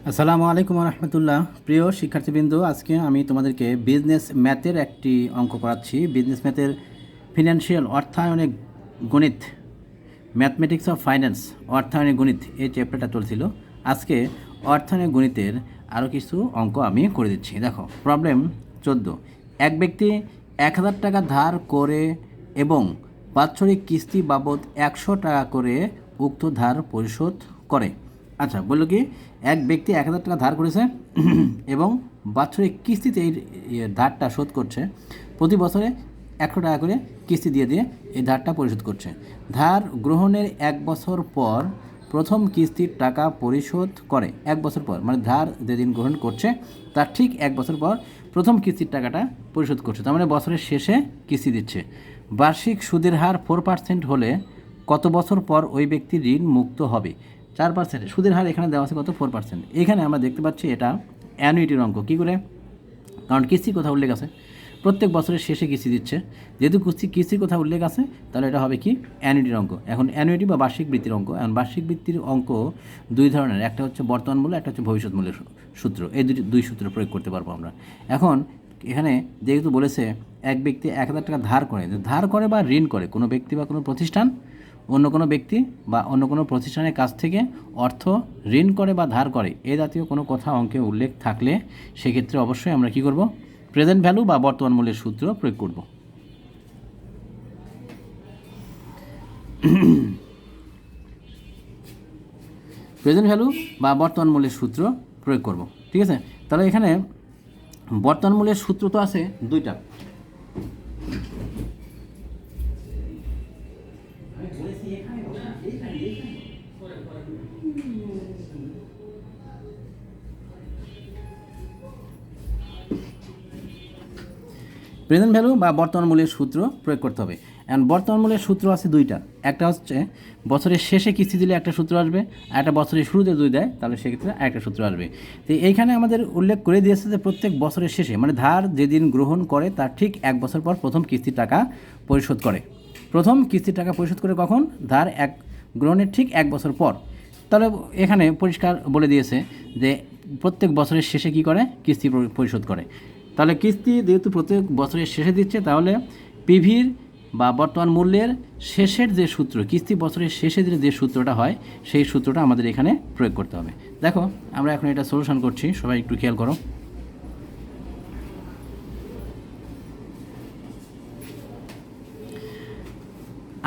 আসসালামু আলাইকুম রহমতুল্লাহ। প্রিয় শিক্ষার্থীবৃন্দ, আজকে আমি তোমাদেরকে বিজনেস ম্যাথের একটি অঙ্ক করাচ্ছি। বিজনেস ম্যাথের ফিনান্সিয়াল অর্থায়নে গণিত, ম্যাথমেটিক্স অফ ফাইন্যান্স অর্থায়নে গণিত এই চ্যাপ্টারটা চলছিল। আজকে অর্থায়নে গণিতের আরও কিছু অঙ্ক আমি করে দিচ্ছি। দেখো প্রবলেম 14। এক ব্যক্তি 1000 টাকা ধার করে এবং বাৎসরিক কিস্তি বাবদ 100 টাকা করে উক্ত ধার পরিশোধ করে। আচ্ছা, বললো কি এক ব্যক্তি 1000 টাকা ধার করেছে এবং বাৎসরিক কিস্তিতে এই ধারটা শোধ করছে। প্রতি বছরে 100 টাকা করে কিস্তি দিয়ে দিয়ে এই ধারটা পরিশোধ করছে। ধার গ্রহণের 1 বছর পর প্রথম কিস্তির টাকা পরিশোধ করে। 1 বছর পর মানে ধার যেদিন গ্রহণ করছে তার ঠিক 1 বছর পর প্রথম কিস্তির টাকাটা পরিশোধ করছে। তার মানে বছরের শেষে কিস্তি দিচ্ছে। বার্ষিক সুদের হার 4% হলে কত বছর পর ওই ব্যক্তি ঋণ মুক্ত হবে? 4%। সুদের হার এখানে দেওয়া আছে কত? 4%। এখানে আমরা দেখতে পাচ্ছি এটা অ্যানুইটির অঙ্ক। কী করে? কারণ কিস্তির কথা উল্লেখ আছে, প্রত্যেক বছরের শেষে কিস্তি দিচ্ছে। যেহেতু কিস্তির কথা উল্লেখ আছে তাহলে এটা হবে কি? অ্যানুইটির অঙ্ক। এখন অ্যানুইটি বা বার্ষিক বৃত্তির অঙ্ক। এখন বার্ষিক বৃত্তির অঙ্ক দুই ধরনের, একটা হচ্ছে বর্তমান মূল্য, একটা হচ্ছে ভবিষ্যৎ মূল্যের সূত্র। এই দুই সূত্র প্রয়োগ করতে পারবো আমরা। এখন এখানে যেহেতু বলেছে এক ব্যক্তি 1000 টাকা ধার করে বা ঋণ করে কোনো ব্যক্তি বা কোনো প্রতিষ্ঠান অন্য কোনো ব্যক্তি বা অন্য কোনো প্রতিষ্ঠানের কাছ থেকে অর্থ ঋণ করে বা ধার করে, এ জাতীয় কোনো কথা অঙ্কে উল্লেখ থাকলে সেক্ষেত্রে অবশ্যই আমরা কী করব? প্রেজেন্ট ভ্যালু বা বর্তমান মূল্যের সূত্র প্রয়োগ করব। প্রেজেন্ট ভ্যালু বা বর্তমান মূল্যের সূত্র প্রয়োগ করব। ঠিক আছে, তাহলে এখানে বর্তমান মূল্যের সূত্র তো আছে দুইটা। প্রেজেন্ট ভ্যালু বা বর্তমান মূল্যের সূত্র প্রয়োগ করতে হবে। এখন বর্তমান মূল্যের সূত্র আছে দুইটা। একটা হচ্ছে বছরের শেষে কিস্তি দিলে একটা সূত্র আসবে, আর একটা বছরের শুরুতে যদি দেয় তাহলে সেক্ষেত্রে আরেকটা সূত্র আসবে। তো এইখানে আমাদের উল্লেখ করে দিয়েছে যে প্রত্যেক বছরের শেষে মানে ধার যেদিন গ্রহণ করে তার ঠিক 1 বছর পর প্রথম কিস্তির টাকা পরিশোধ করে। প্রথম কিস্তির টাকা পরিশোধ করে কখন? ধার গ্রহণের ঠিক 1 বছর পর। তাহলে এখানে পরিষ্কার বলে দিয়েছে যে প্রত্যেক বছরের শেষে কি করে? কিস্তি পরিশোধ করে। তাহলে কিস্তি যেহেতু প্রত্যেক বছরের শেষে দিচ্ছে, তাহলে পিভির বা বর্তমান মূল্যের শেষের যে সূত্র, কিস্তি বছরের শেষে যে সূত্রটা হয় সেই সূত্রটা আমাদের এখানে প্রয়োগ করতে হবে। দেখো আমরা এখন এটা সলিউশন করছি, সবাই একটু খেয়াল করো।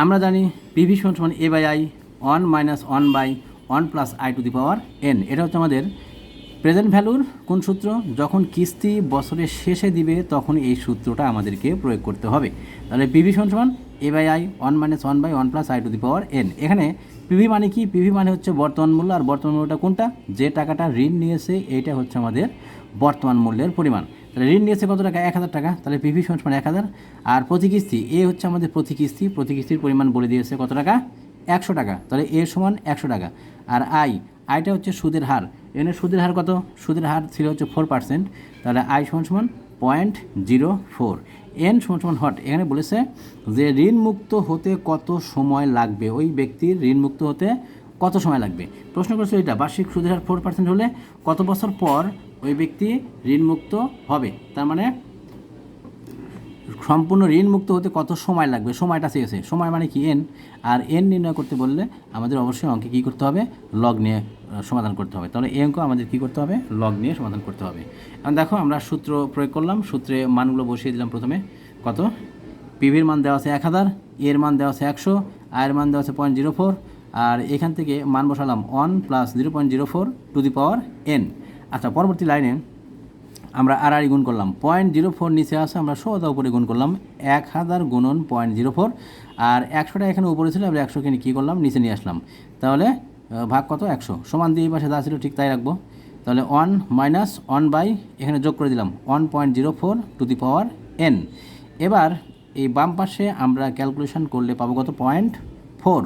আমরা জানি পিভি সমান এ বাই আই 1 - 1/1 + i⁴n। এটা হচ্ছে আমাদের প্রেজেন্ট ভ্যালুর কোন সূত্র? যখন কিস্তি বছরের শেষে দিবে তখন এই সূত্রটা আমাদেরকে প্রয়োগ করতে হবে। তাহলে পিভি সমান এ বাই আই 1 - 1/1 + i⁴n। এখানে পিভি মানে কি? পিভি মানে হচ্ছে বর্তমান মূল্য। আর বর্তমান মূল্যটা কোনটা? যে টাকাটা ঋণ নিয়েছে এইটা হচ্ছে আমাদের বর্তমান মূল্যের পরিমাণ। তাহলে ঋণ নিয়েছে কত টাকা? 1000 টাকা। তাহলে পিভি সমান 1000। আর প্রতি কিস্তি এ হচ্ছে আমাদের প্রতি কিস্তির পরিমাণ বলে দিয়েছে কত টাকা? 100 টাকা। তাহলে এ সমান 100 টাকা। আর আইটা হচ্ছে সুদের হার। এখানে সুদের হার কত? সুদের হার ছিল হচ্ছে 4%। তাহলে আই সমান 0.04। এন সমান হট। এখানে বলেছে যে ঋণ মুক্ত হতে কত সময় লাগবে, ওই ব্যক্তির ঋণ মুক্ত হতে কত সময় লাগবে। প্রশ্ন করছে এটা বার্ষিক সুদের হার 4% হলে কত বছর পর ওই ব্যক্তি ঋণ মুক্ত হবে। তার মানে সম্পূর্ণ ঋণ মুক্ত হতে কত সময় লাগবে, সময়টা চেয়েছে। সময় মানে কি? এন। আর এন নির্ণয় করতে বললে আমাদের অবশ্যই অঙ্কে কী করতে হবে? লগ নিয়ে সমাধান করতে হবে। তাহলে এই অঙ্ক আমাদের কী করতে হবে? লগ নিয়ে সমাধান করতে হবে। এখন দেখো আমরা সূত্র প্রয়োগ করলাম, সূত্রে মানগুলো বসিয়ে দিলাম। প্রথমে কত? পিভির মান দেওয়া আছে 1000, এর মান দেওয়া আছে 100, আয়ের মান দেওয়া আছে 0.04। আর এখান থেকে মান বসালাম 1 + 0.04n। আচ্ছা, পরবর্তী লাইনে আমরা আর গুণ করলাম। 0.04 নিচে আসে, আমরা সোজা উপরে গুণ করলাম 1000 গুণন 0.04। আর 100টা এখানে উপরে ছিল, আমরা 100কে কী করলাম? নিচে নিয়ে আসলাম। তাহলে ভাগ কত? 100। সমান দিয়ে এই পাশে যা ছিল ঠিক তাই রাখবো। তাহলে 1 - 1 এখানে যোগ করে দিলাম 1.04n। এবার এই বাম পাশে আমরা ক্যালকুলেশন করলে পাবো কত? 0.4।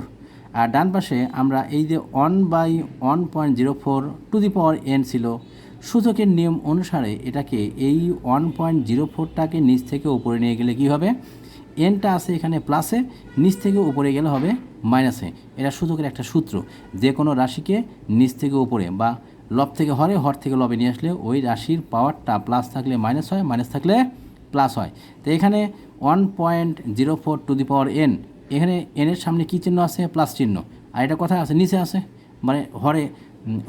আর ডান পাশে আমরা এই যে 1/1.04n ছিল, সূচকের নিয়ম অনুসারে এটাকে এই 1.04টাকে নিচ থেকে উপরে নিয়ে গেলে কি হবে? এনটা আছে এখানে প্লাসে, নিচ থেকে উপরে গেলে হবে মাইনাসে। এটা সূচকের একটা সূত্র, যে কোনো রাশিকে নিচ থেকে উপরে বা লব থেকে হরে, হর থেকে লবে নিয়ে আসলে ওই রাশির পাওয়ারটা প্লাস থাকলে মাইনাস হয়, মাইনাস থাকলে প্লাস হয়। তো এখানে 1.04 টু দি পাওয়ার এন, এখানে এনের সামনে কী চিহ্ন আছে? প্লাস চিহ্ন। আর এটা কোথায় আছে? নিচে আছে, মানে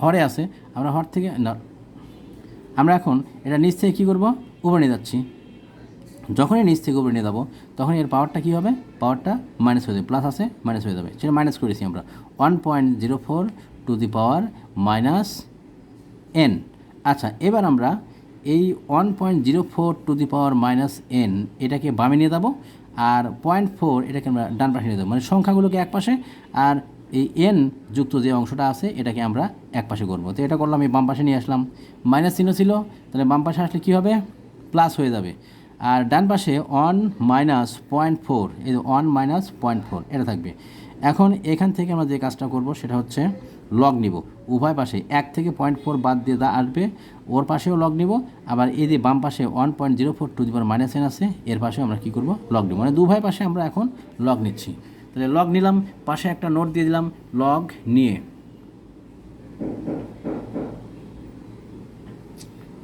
হরে আছে। আমরা হর থেকে না, আমরা এখন এটা নিচ থেকে কী করবো? উপরে নিয়ে যাচ্ছি। যখনই নিচ থেকে উপরে নিয়ে যাবো তখন এর পাওয়ারটা কী হবে? পাওয়ারটা মাইনাস হয়ে যাবে, প্লাস আছে মাইনাস হয়ে যাবে, সেটা মাইনাস করেছি আমরা 1.04 two the power minus N. আচ্ছা, এবার আমরা এই 1.04 two the power minus N এটাকে বামে নিয়ে যাবো, আর 0.4 এটাকে আমরা ডান পাশে নিয়ে যাবো, মানে সংখ্যাগুলোকে এক পাশে, আর এই এন যুক্ত যে অংশটা আছে এটাকে আমরা এক পাশে করবো। তো এটা করলাম, এই বাম পাশে নিয়ে আসলাম, মাইনাস চিহ্ন ছিল, তাহলে বাম পাশে আসলে কী হবে? প্লাস হয়ে যাবে। আর ডান পাশে 1 মাইনাস 0.4, এই 1 মাইনাস 0.4 এটা থাকবে। এখন এখান থেকে আমরা যে কাজটা করব সেটা হচ্ছে লগ নিব, উভয় পাশে 1 থেকে 0.4 বাদ দিয়ে যা আসবে ওর পাশেও লগ নিব, আবার এই যে বাম পাশে 1.04 two the power minus N আছে এর পাশেও আমরা কী করব? লগ নিব, মানে উভয় পাশে আমরা এখন লগ নিচ্ছি। তাহলে লগ নিলাম, পাশে একটা নোট দিয়ে দিলাম, লগ নিয়ে,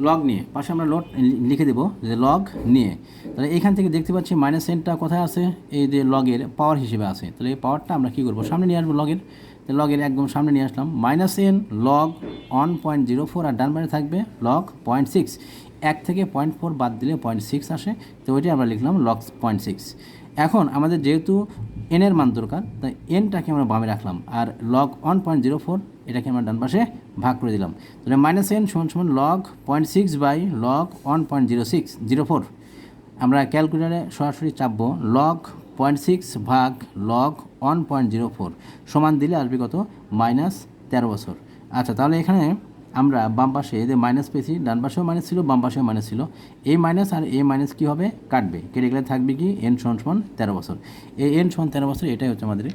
লগ নিয়ে পাশে আমরা নোট লিখে দেবো যে লগ নিয়ে। তাহলে এখান থেকে দেখতে পাচ্ছি মাইনাস এনটা কোথায় আছে? এই যে লগের পাওয়ার হিসেবে আছে। তাহলে এই পাওয়ারটা আমরা কী করবো? সামনে নিয়ে আসবো লগের। তো লগের একদম সামনে নিয়ে আসলাম, মাইনাস এন লগ 1.04, আর ডান পাশে থাকবে লগ 0.6। 1 থেকে 0.4 বাদ দিলে 0.6 আসে, তো ওইটাই আমরা লিখলাম লগ 0.6। এখন আমাদের যেহেতু এনের মান দরকার, তাই এনটাকে আমরা বামে রাখলাম, আর লগ 1.04 এটাকে আমরা ডান পাশে ভাগ করে দিলাম। তাহলে মাইনাস এন সমান লগ 0.6 বাই লগ 1.0604। আমরা ক্যালকুলেটারে সরাসরি চাপবো লগ 0.6 ভাগ লগ 1.04 সমান দিলে আসবে কত? মাইনাস 13 বছর। আচ্ছা, তাহলে এখানে আমরা বাম পাশে যে মাইনাস পেয়েছি, ডান পাশেও মাইনাস ছিল, বাম পাশেও মাইনাস ছিল, এই মাইনাস আর এই মাইনাস কী হবে? কাটবে, কেটে গেলে থাকবে কি? এন সমান 13 বছর। এই এন সমান 13 বছর, এটাই হচ্ছে আমাদের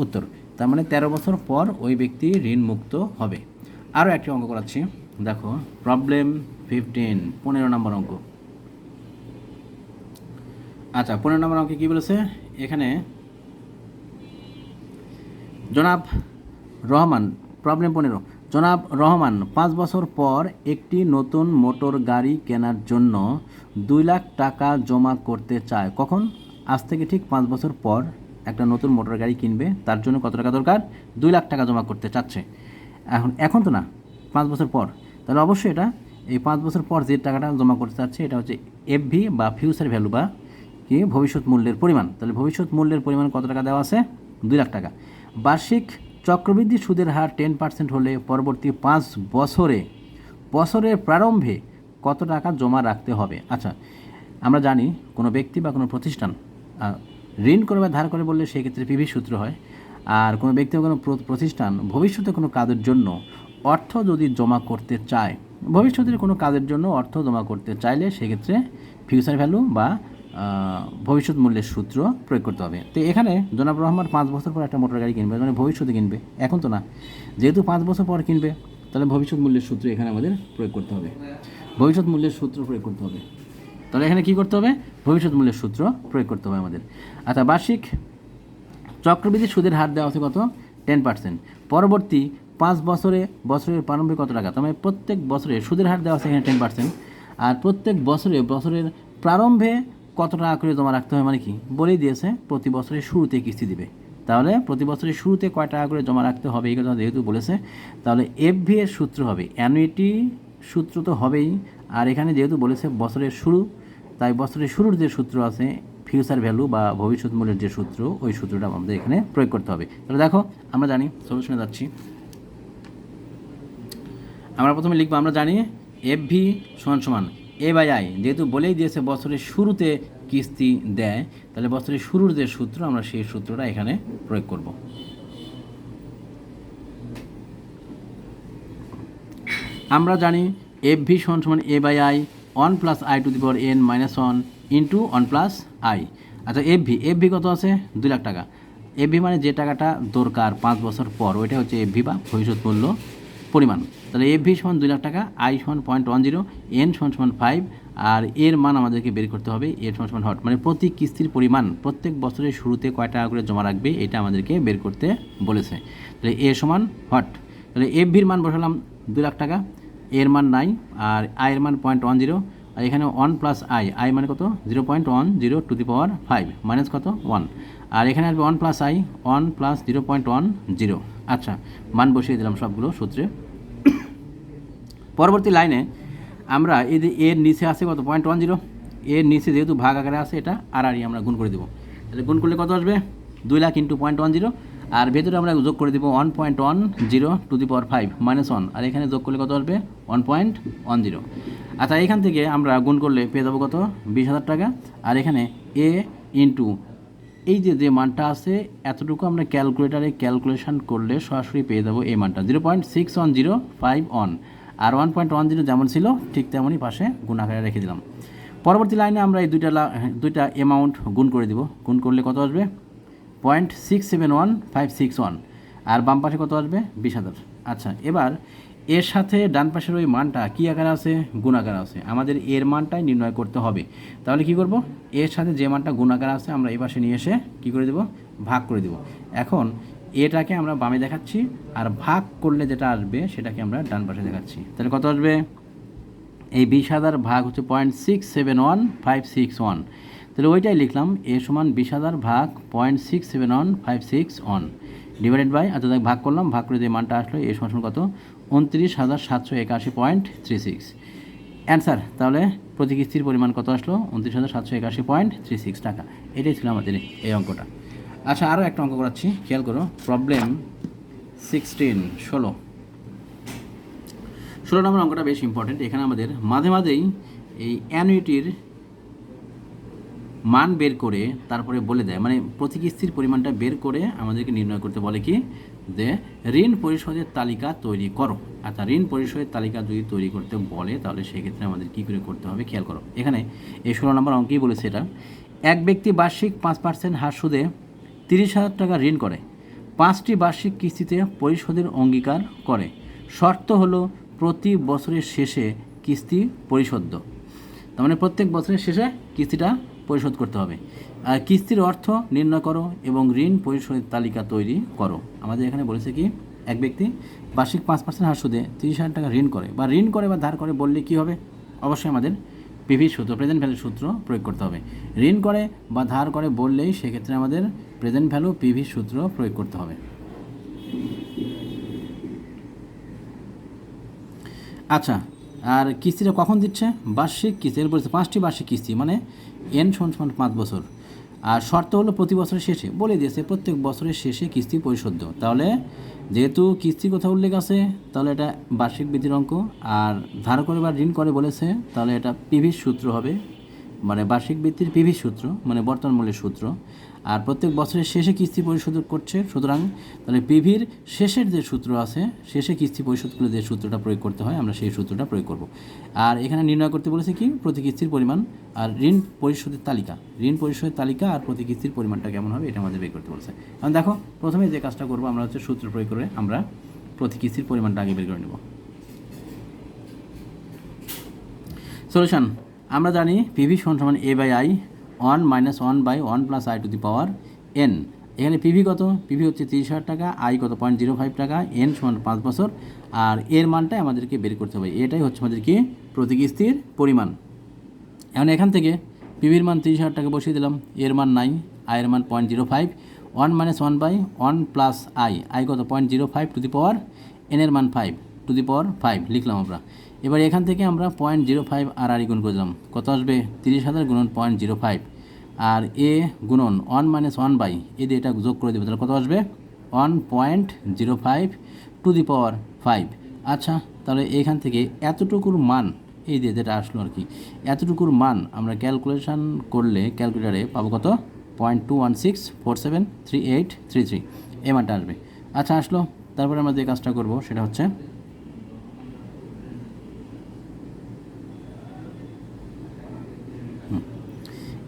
উত্তর। তার মানে 13 বছর পর ওই ব্যক্তি ঋণ মুক্ত হবে। আরও একটি অঙ্ক করাচ্ছি, দেখো প্রবলেম 15, 15 নম্বর অঙ্ক। আচ্ছা, 15 নম্বর অঙ্কে কী বলেছে? এখানে জনাব রহমান, প্রবলেম 15, জনাব রহমান 5 বছর পর একটি নতুন মোটর গাড়ি কেনার জন্য 2 লাখ টাকা জমা করতে চায়। কখন? আজ থেকে ঠিক 5 বছর পর একটা নতুন মোটর গাড়ি কিনবে, তার জন্য কত টাকা দরকার? 2 লাখ টাকা জমা করতে চাচ্ছে। এখন তো না, 5 বছর পর। তাহলে অবশ্যই এটা এই 5 বছর পর যে টাকাটা জমা করতে চাচ্ছে এটা হচ্ছে এফভি বা ফিউচার ভ্যালু বা কি ভবিষ্যৎ মূল্যের পরিমাণ। তাহলে ভবিষ্যৎ মূল্যের পরিমাণ কত টাকা দেওয়া আছে? 2 লাখ টাকা। বার্ষিক চক্রবৃদ্ধি সুদের হার 10% হলে পরবর্তী 5 বছরের প্রারম্ভে কত টাকা জমা রাখতে হবে? আচ্ছা, আমরা জানি কোনো ব্যক্তি বা কোনো প্রতিষ্ঠান ঋণ করে বা ধার করে বললে সেক্ষেত্রে পিভি সূত্র হয়। আর কোনো ব্যক্তি বা কোনো প্রতিষ্ঠান ভবিষ্যতে কোনো কাজের জন্য অর্থ যদি জমা করতে চায়, ভবিষ্যতের কোনো কাজের জন্য অর্থ জমা করতে চাইলে সেক্ষেত্রে ফিউচার ভ্যালু বা ভবিষ্যৎ মূল্যের সূত্র প্রয়োগ করতে হবে। তো এখানে জনাব রহমান 5 বছর পর একটা মোটর গাড়ি কিনবে, মানে ভবিষ্যতে কিনবে, এখন তো না। যেহেতু 5 বছর পর কিনবে, তাহলে ভবিষ্যৎ মূল্যের সূত্র এখানে আমাদের প্রয়োগ করতে হবে, ভবিষ্যৎ মূল্যের সূত্র প্রয়োগ করতে হবে। তাহলে এখানে কী করতে হবে? ভবিষ্যৎ মূল্যের সূত্র প্রয়োগ করতে হবে আমাদের। আচ্ছা, বার্ষিক চক্রবৃদ্ধি সুদের হার দেওয়া আছে কত? 10%। পরবর্তী 5 বছরের প্রারম্ভে কত টাকা? তার মানে প্রত্যেক বছরে সুদের হার দেওয়া আছে এখানে 10%, আর প্রত্যেক বছরের প্রারম্ভে কত টাকা করে জমা রাখতে হবে, মানে কি বলেই দিয়েছে প্রতি বছরের শুরুতে কিস্তি দিবে। তাহলে প্রতি বছরের শুরুতে কয় টাকা করে জমা রাখতে হবে এই কথা যেহেতু বলেছে, তাহলে এফভি এর সূত্র হবে, অ্যানুইটি সূত্র তো হবেই, আর এখানে যেহেতু বলেছে বছরের শুরু, তাই বছরের শুরুর যে সূত্র আছে ফিউচার ভ্যালু বা ভবিষ্যৎ মূল্যের যে সূত্র, ওই সূত্রটা আমাদের এখানে প্রয়োগ করতে হবে। তাহলে দেখো, আমরা জানি, সলিউশনে যাচ্ছি। আমরা প্রথমে লিখবো, আমরা জানি এফভি সমান এ বাই আই, যেহেতু বলেই দিয়েছে বছরের শুরুতে কিস্তি দেয়, তাহলে বছরের শুরুর যে সূত্র আমরা সেই সূত্রটা এখানে প্রয়োগ করব। আমরা জানি এফভি সমান A by I 1 plus I to the power n minus 1 into 1 plus I. আচ্ছা, এফভি কত আছে? 2 লাখ টাকা। এফভি মানে যে টাকাটা দরকার 5 বছর পর, ওইটা হচ্ছে এফভি বা ভবিষ্যৎ মূল্য পরিমাণ। তাহলে এফভি সমান 2 লাখ টাকা, আই সমান 0.10, এন সমান 5, আর এর মান আমাদেরকে বের করতে হবে, এর সমান হট, মানে প্রতি কিস্তির পরিমাণ প্রত্যেক বছরের শুরুতে কয় টাকা করে জমা রাখবে এটা আমাদেরকে বের করতে বলেছে। তাহলে এ সমান হট। তাহলে এফভির মান বসালাম 2 লাখ টাকা, এর মান নাই, আর আয়ের মান 0.10, আর এখানে 1 প্লাস আই মানে কত 0.10 টু দি পাওয়ার 5 মাইনাস কত 1, আর এখানে আসবে 1 প্লাস 1 প্লাস 0.10। আচ্ছা, মান বসিয়ে দিলাম সবগুলো সূত্রে। পরবর্তী লাইনে আমরা এই যে এর নিচে আছে কত 0.10, এর নিচে যেহেতু ভাগ আকারে আছে এটা আর আমরা গুণ করে দেবো। তাহলে গুণ করলে কত আসবে 2 লাখ ইন্টু 0.10, আর ভেতরে আমরা যোগ করে দেবো 1.10 টু দি পাওয়ার 5 মাইনাস 1, আর এখানে যোগ করলে কত আসবে 1.10। আচ্ছা, এখান থেকে আমরা গুণ করলে পেয়ে যাবো কত 20,000 টাকা, আর এখানে এ ইন্টু এই যে মানটা আছে এতটুকু আমরা ক্যালকুলেটারে ক্যালকুলেশন করলে সরাসরি পেয়ে যাবো এই মানটা 0.6105 আর 1.10 যেমন ছিল ঠিক তেমনই পাশে গুণ আকারে রেখে দিলাম। পরবর্তী লাইনে আমরা এই দুইটা অ্যামাউন্ট গুণ করে দিব। গুণ করলে কত আসবে 0.671561, আর বাম পাশে কত আসবে 20,000। আচ্ছা, এবার এর সাথে ডান পাশের ওই মানটা কী আকারে আছে গুণ আকারে আছে, আমাদের এর মানটাই নির্ণয় করতে হবে। তাহলে কি করব, এর সাথে যে মানটা গুণ আকারে আছে আমরা এই পাশে নিয়ে এসে কী করে দেব ভাগ করে দেব। এখন এটাকে আমরা বামে দেখাচ্ছি, আর ভাগ করলে যেটা আসবে সেটাকে আমরা ডান পাশে দেখাচ্ছি। তাহলে কত আসবে এই 20,000 ভাগ হচ্ছে 0.671561, তাহলে ওইটাই লিখলাম এ সমান 20,000 ভাগ 0.671561 ডিভাইডেড বাই, আচ্ছা ভাগ করলাম, ভাগ করে যে মানটা আসলো এ সমান কত 29,781.36 অ্যান্সার। তাহলে প্রতি কিস্তির পরিমাণ কত আসলো 29,781.36 টাকা। এটাই ছিল আমাদের এই অঙ্কটা। আচ্ছা, আরও একটা অঙ্ক করাচ্ছি, খেয়াল করো। প্রবলেম 16 নম্বর অঙ্কটা বেশ ইম্পর্টেন্ট। এখানে আমাদের মাঝে মাঝেই এই অ্যানুইটির মান বের করে তারপরে বলে দেয়, মানে প্রতি কিস্তির পরিমাণটা বের করে আমাদেরকে নির্ণয় করতে বলে কি যে ঋণ পরিশোধের তালিকা তৈরি করো। আচ্ছা, ঋণ পরিশোধের তালিকা যদি তৈরি করতে বলে তাহলে সেক্ষেত্রে আমাদের কী করে করতে হবে খেয়াল করো। এখানে এই 16 নম্বর অঙ্কেই বলেছে এটা, এক ব্যক্তি বার্ষিক 5% হার সুদে 30,000 টাকা ঋণ করে, 5টি বার্ষিক কিস্তিতে পরিশোধের অঙ্গীকার করে। শর্ত হলো প্রতি বছরের শেষে কিস্তি পরিশোধ্য, তার মানে প্রত্যেক বছরের শেষে কিস্তিটা পরিশোধ করতে হবে। আর কিস্তির অর্থ নির্ণয় করো এবং ঋণ পরিশোধের তালিকা তৈরি করো। আমাদের এখানে বলেছে কি এক ব্যক্তি বার্ষিক 5% হার সুদে 30,000 টাকা ঋণ করে বা ধার করে বললে কি হবে, অবশ্যই আমাদের পিভি সূত্র প্রেজেন্ট ভ্যালু সূত্র প্রয়োগ করতে হবে। ঋণ করে বা ধার করে বললেই সেক্ষেত্রে আমাদের প্রেজেন্ট ভ্যালু পিভি সূত্র প্রয়োগ করতে হবে। আচ্ছা, আর কিস্তিটা কখন দিচ্ছে বার্ষিক কিস্তি, এর বলছে 5টি বার্ষিক কিস্তি মানে এন সমান 5 বছর, আর শর্ত হলো প্রতি বছরের শেষে বলে দিয়েছে প্রত্যেক বছরের শেষে কিস্তি পরিশোধ্য। তাহলে যেহেতু কিস্তি কোথাও উল্লেখ আছে তাহলে এটা বার্ষিক বৃদ্ধির অঙ্ক, আর ধার করে বা ঋণ করে বলেছে তাহলে এটা পিভি সূত্র হবে, মানে বার্ষিক বৃত্তির পিভি সূত্র মানে বর্তমান মূল্যের সূত্র, আর প্রত্যেক বছরের শেষে কিস্তি পরিশোধ করছে, সুতরাং তাহলে পিভির শেষের যে সূত্র আছে শেষে কিস্তি পরিশোধ করলে যে সূত্রটা প্রয়োগ করতে হয় আমরা সেই সূত্রটা প্রয়োগ করব। আর এখানে নির্ণয় করতে বলেছে কি প্রতি কিস্তির পরিমাণ আর ঋণ পরিশোধের তালিকা আর প্রতি কিস্তির পরিমাণটা কেমন হবে এটা আমাদের বের করতে বলেছে। কারণ দেখো প্রথমে যে কাজটা করবো আমরা হচ্ছে সূত্র প্রয়োগ করে আমরা প্রতি কিস্তির পরিমাণটা আগে বের করে নেব। সলিউশন, আমরা জানি পিভি সমান a by I 1 - 1 by 1 plus I to the power n। এখানে পিভি কত, পিভি হচ্ছে 30,000 টাকা, আই কত 0.05 টাকা, n সমান 5 বছর, আর এর মানটাই আমাদেরকে বের করতে হবে। এটাই হচ্ছে আমাদের কি প্রতি কিস্তির পরিমাণ। এখন এখান থেকে পিভির মান 30,000 টাকা বসিয়ে দিলাম, এর মান নাই, আয়ের মান 0.05, 1 - 1 বাই 1 প্লাস আই কত 0.05 টু দি পাওয়ার n এর মান 5 টু দি পাওয়ার 5 লিখলাম আমরা। এবার এখান থেকে আমরা 0.05 আর গুণ করে দিলাম, কত আসবে 30,000 গুণন 0.05, আর এ গুণন 1 - 1 বাই এ দিয়ে এটা যোগ করে দেবে, তাহলে কত আসবে 1.05 টু দি পাওয়ার 5। আচ্ছা, তাহলে এইখান থেকে এতটুকুর মান এই দিয়ে যেটা আসলো আর কি, এতটুকুর মান আমরা ক্যালকুলেশন করলে ক্যালকুলেটারে পাবো কত 0.216473833 এই মানটা আসবে। আচ্ছা, আসলো। তারপরে আমরা যে কাজটা করব সেটা হচ্ছে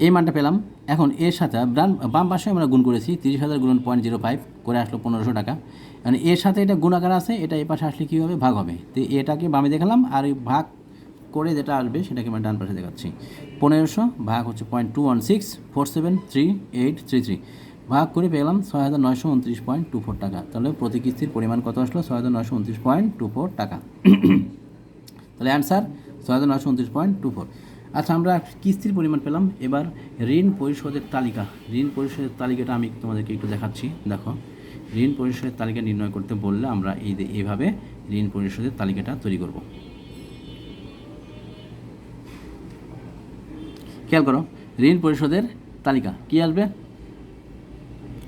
এই মানটা পেলাম। এখন এর সাথে বাম পাশে আমরা গুণ করেছি 30,000 গুণন 0.05 করে আসলো 1,500 টাকা। মানে এর সাথে এটা গুণাকার আছে, এটা এই পাশে আসলে কী হবে ভাগ হবে, তো এটাকে বামে দেখালাম, আর এই ভাগ করে যেটা আসবে সেটাকে আমরা ডান পাশে দেখাচ্ছি। 1,500 ভাগ হচ্ছে 0.216473833 ভাগ করে পেলাম 6,929.24 টাকা। তাহলে প্রতি কিস্তির পরিমাণ কত আসলো? 6,929.24 টাকা। তাহলে অ্যান্সার 6,929.24। আচ্ছা, আমরা কিস্তির পরিমাণ পেলাম। এবার ঋণ পরিশোধের তালিকা। ঋণ পরিশোধের তালিকাটা আমি তোমাদেরকে একটু দেখাচ্ছি। দেখো, ঋণ পরিশোধের তালিকা নির্ণয় করতে বললে আমরা এইভাবে ঋণ পরিশোধের তালিকাটা তৈরি করব। খেয়াল করো, ঋণ পরিশোধের তালিকা কী আসবে?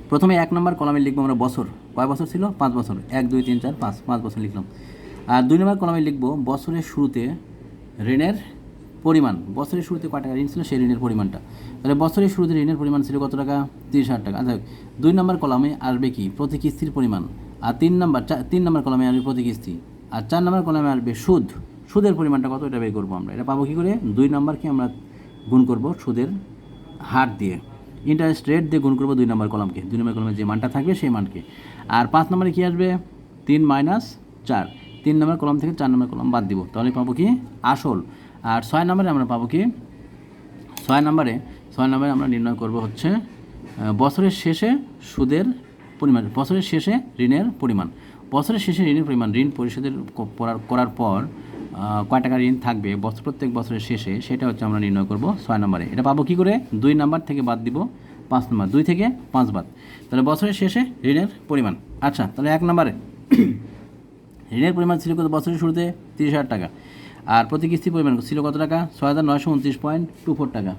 প্রথমে 1 নম্বর কলামে লিখবো আমরা বছর। কয় বছর ছিল? 5 বছর। 1 2 3 4 5 বছর লিখলাম। আর 2 নম্বর কলামে লিখবো বছরের শুরুতে ঋণের পরিমাণ। বছরের শুরুতে কয় টাকা ঋণ ছিল সেই ঋণের পরিমাণটা। তাহলে বছরের শুরুতে ঋণের পরিমাণ ছিল কত টাকা? 30,000 টাকা। আচ্ছা, 2 নম্বর কলামে আসবে কি? প্রতি কিস্তির পরিমাণ। আর 3 নম্বর কলামে আসবে প্রতি কিস্তি। আর 4 নম্বর কলামে আসবে সুদ। সুদের পরিমাণটা কত, এটা বের করবো আমরা। এটা পাবো কী করে? 2 নম্বরকে আমরা গুণ করব সুদের হার দিয়ে, ইন্টারেস্ট রেট দিয়ে গুণ করবো 2 নম্বর কলামকে। 2 নম্বর কলামে যে মানটা থাকবে সেই মানকে। আর 5 নম্বরে কী আসবে? 3 - 4। 3 নম্বর কলাম থেকে 4 নম্বর কলাম বাদ দিব, তাহলে পাবো কি? আসল। আর 6 নম্বরে আমরা পাবো কি? 6 নম্বরে আমরা নির্ণয় করব হচ্ছে বছরের শেষে সুদের পরিমাণ, বছরের শেষে ঋণের পরিমাণ। বছরের শেষে ঋণের পরিমাণ, ঋণ পরিশোধের করার পর কয় টাকা ঋণ থাকবে প্রত্যেক বছরের শেষে, সেটা হচ্ছে আমরা নির্ণয় করব 6 নম্বরে। এটা পাবো কী করে? 2 নম্বর থেকে বাদ দিব 5 নম্বর, 2 থেকে 5 বাদ। তাহলে বছরের শেষে ঋণের পরিমাণ। আচ্ছা, তাহলে 1 নম্বরে ঋণের পরিমাণ ছিল কত? বছরের শুরুতে 30,000 টাকা। আর প্রতি কিস্তির পরিমাণ ছিল কত টাকা? 6,929.24 টাকা।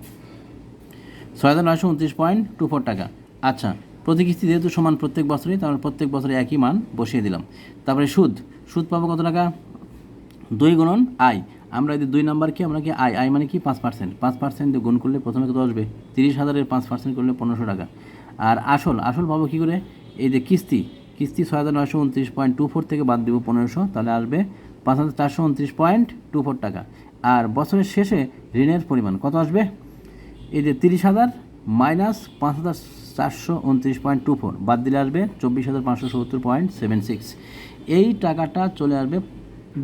6,929.24 টাকা। আচ্ছা, প্রতি কিস্তি যেহেতু সমান প্রত্যেক বছরই, তাহলে প্রত্যেক বছরে একই মান বসিয়ে দিলাম। তারপরে সুদ পাবো কত টাকা? 2 গুণন আয়। আমরা যদি 2 নম্বরকে আমরা কি আয় মানে কি? 5%। 5% দিয়ে গুণ করলে প্রথমে কত আসবে? 30,000-এর 5% করলে 1500 টাকা। আর আসল পাবো কী করে? এই যে কিস্তি 6,929.24 থেকে বাদ দিব 1500, তাহলে আসবে 5,429.24 টাকা। আর বছরের শেষে ঋণের পরিমাণ কত আসবে? এই যে 30,000 মাইনাস 5,429.24 বাদ দিলে আসবে 24,570.76। এই টাকাটা চলে আসবে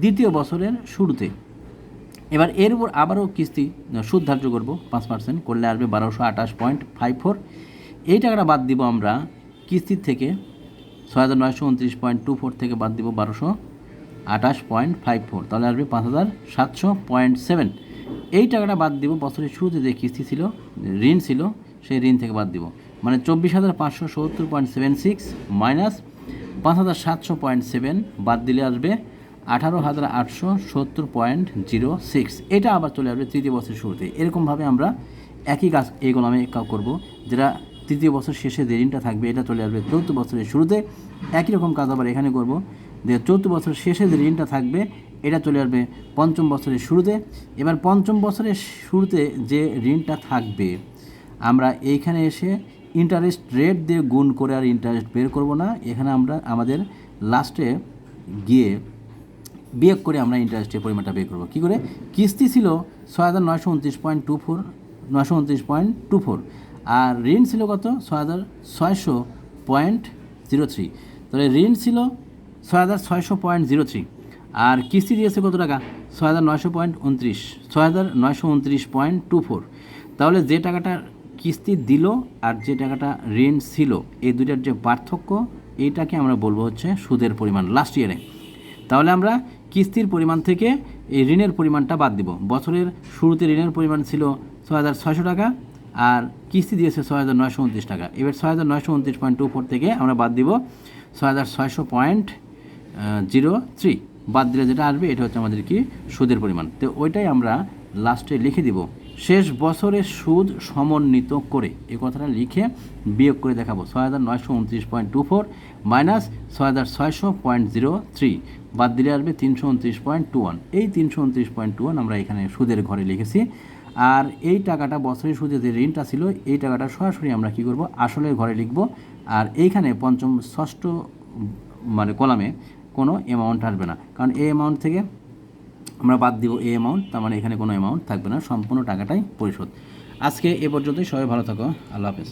দ্বিতীয় বছরের শুরুতে। এবার এর উপর আবারও কিস্তি সুদ ধার্য করব 5%, করলে আসবে 1,228.54। এই টাকাটা বাদ দিব আমরা কিস্তির থেকে, 6,929.24 থেকে বাদ দিব 1,228.54, তাহলে আসবে 5,700.7। এই টাকাটা বাদ দিব বছরের শুরুতে যে কিস্তি ছিল, ঋণ ছিল, সেই ঋণ থেকে বাদ দিব, মানে 24,570.76 মাইনাস 5,700.7 বাদ দিলে আসবে 18,870.06। এটা আবার চলে আসবে তৃতীয় বছরের শুরুতে। এরকমভাবে আমরা একই কাজ এইগুলো আমি করবো, যেটা তৃতীয় বছর শেষে যে ঋণটা থাকবে এটা চলে আসবে চতুর্থ বছরের শুরুতে। একই রকম কাজ আবার এখানে করব, যে চতুর্থ বছরের শেষে যে ঋণটা থাকবে এটা চলে আসবে পঞ্চম বছরের শুরুতে। এবার পঞ্চম বছরের শুরুতে যে ঋণটা থাকবে আমরা এইখানে এসে ইন্টারেস্ট রেট দিয়ে গুণ করে আর ইন্টারেস্ট বের করব না, এখানে আমরা আমাদের লাস্টে গিয়ে বিয়োগ করে আমরা ইন্টারেস্টের পরিমাণটা বের করবো। কী করে? কিস্তি ছিল 6,929.24, আর ঋণ ছিল কত? 6,600.03। তাহলে ঋণ ছিল 6,600.03 আর কিস্তি দিয়েছে কত টাকা? 6,929.24। তাহলে যে টাকাটা কিস্তি দিল আর যে টাকাটা ঋণ ছিল, এই দুইটার যে পার্থক্য, এইটাকে আমরা বলবো হচ্ছে সুদের পরিমাণ লাস্ট ইয়ারে। তাহলে আমরা কিস্তির পরিমাণ থেকে এই ঋণের পরিমাণটা বাদ দিব। বছরের শুরুতে ঋণের পরিমাণ ছিল 6,600 টাকা আর কিস্তি দিয়েছে 6,929 টাকা। এবার 6,929.24 থেকে আমরা বাদ দিব 6,600.03। বাদ দিলে যেটা আসবে এটা হচ্ছে আমাদের কি? সুদের পরিমাণ। তো ওইটাই আমরা লাস্টে লিখে দিব, শেষ বছরের সুদ সমন্বিত করে। এই কথাটা লিখে বিয়োগ করে দেখাবো 6,929.24 মাইনাস 6,600.03 বাদ দিলে আসবে 329.21। এই 329.21 আমরা এখানে সুদের ঘরে লিখেছি। আর এই টাকাটা বছরের সুদে যে ঋণটা ছিল, এই টাকাটা সরাসরি আমরা কি করব? আসলের ঘরে লিখব। আর এইখানে পঞ্চম ষষ্ঠ মানে কলামে কোনো অ্যামাউন্ট আসবে না, কারণ এই অ্যামাউন্ট থেকে আমরা বাদ দিব এই অ্যামাউন্ট, তার মানে এখানে কোনো অ্যামাউন্ট থাকবে না, সম্পূর্ণ টাকাটাই পরিশোধ। আজকে এ পর্যন্তই। সবাই ভালো থাকো, আল্লাহ হাফেজ।